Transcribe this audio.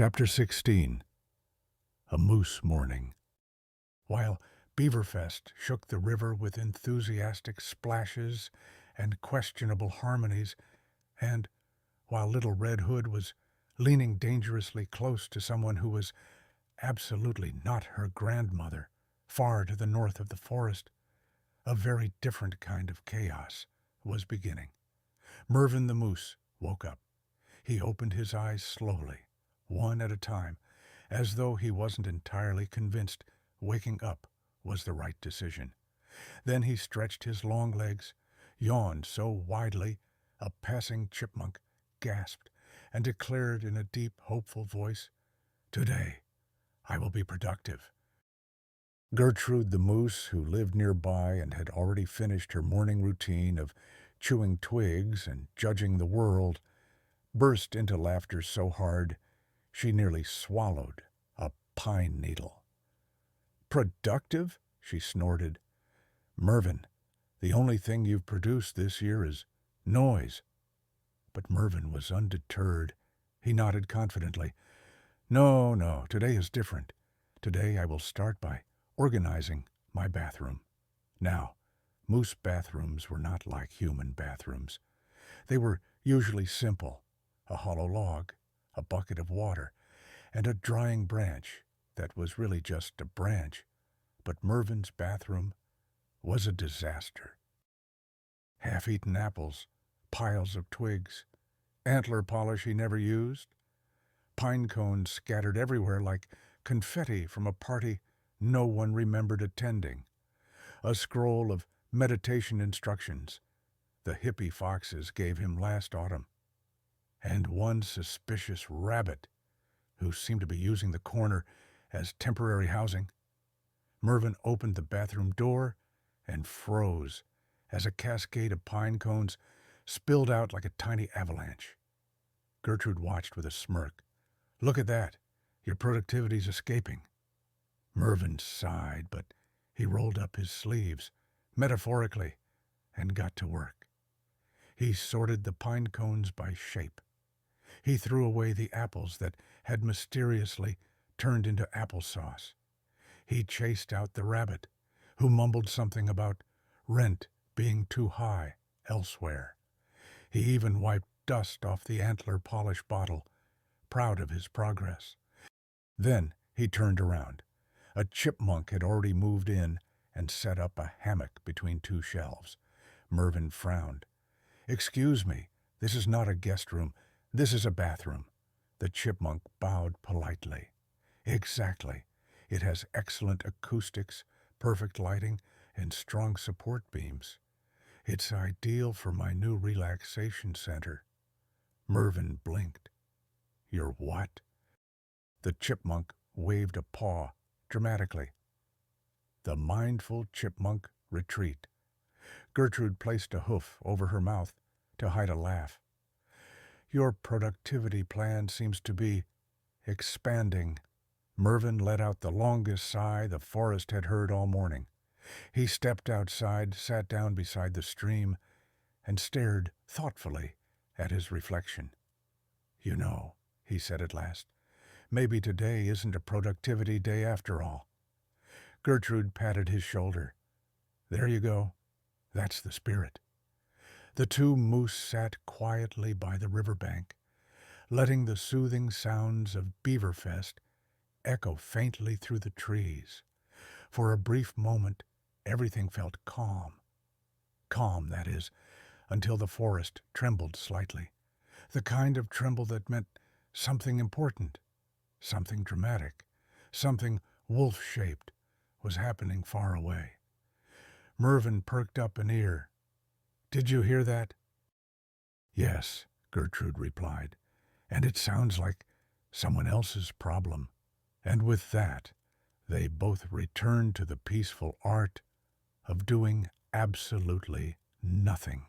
Chapter 16. A Moose Morning. While Beaverfest shook the river with enthusiastic splashes and questionable harmonies, and while Little Red Hood was leaning dangerously close to someone who was absolutely not her grandmother, far to the north of the forest, a very different kind of chaos was beginning. Mervyn the moose woke up. He opened his eyes slowly, one at a time, as though he wasn't entirely convinced waking up was the right decision. Then he stretched his long legs, yawned so widely a passing chipmunk gasped, and declared in a deep, hopeful voice, "Today I will be productive." Gertrude the moose, who lived nearby and had already finished her morning routine of chewing twigs and judging the world, burst into laughter so hard she nearly swallowed a pine needle. "Productive?" she snorted. "Mervyn, the only thing you've produced this year is noise." But Mervyn was undeterred. He nodded confidently. No, today is different. Today I will start by organizing my bathroom." Now, moose bathrooms were not like human bathrooms. They were usually simple: a hollow log, a bucket of water, and a drying branch that was really just a branch. But Mervyn's bathroom was a disaster. Half-eaten apples, piles of twigs, antler polish he never used, pine cones scattered everywhere like confetti from a party no one remembered attending, a scroll of meditation instructions the hippie foxes gave him last autumn, and one suspicious rabbit who seemed to be using the corner as temporary housing. Mervyn opened the bathroom door and froze as a cascade of pine cones spilled out like a tiny avalanche. Gertrude watched with a smirk. "Look at that. Your productivity's escaping." Mervyn sighed, but he rolled up his sleeves, metaphorically, and got to work. He sorted the pine cones by shape. He threw away the apples that had mysteriously turned into applesauce. He chased out the rabbit, who mumbled something about rent being too high elsewhere. He even wiped dust off the antler polish bottle, proud of his progress. Then he turned around. A chipmunk had already moved in and set up a hammock between two shelves. Mervyn frowned. "Excuse me, this is not a guest room. This is a bathroom." The chipmunk bowed politely. "Exactly. It has excellent acoustics, perfect lighting, and strong support beams. It's ideal for my new relaxation center." Mervyn blinked. "Your what?" The chipmunk waved a paw dramatically. "The mindful chipmunk retreat." Gertrude placed a hoof over her mouth to hide a laugh. "Your productivity plan seems to be expanding." Mervyn let out the longest sigh the forest had heard all morning. He stepped outside, sat down beside the stream, and stared thoughtfully at his reflection. "You know," he said at last, "maybe today isn't a productivity day after all." Gertrude patted his shoulder. "There you go. That's the spirit." The two moose sat quietly by the riverbank, letting the soothing sounds of Beaverfest echo faintly through the trees. For a brief moment, everything felt calm. Calm, that is, until the forest trembled slightly. The kind of tremble that meant something important, something dramatic, something wolf-shaped was happening far away. Mervyn perked up an ear. "Did you hear that?" "Yes," Gertrude replied, "and it sounds like someone else's problem." And with that, they both returned to the peaceful art of doing absolutely nothing.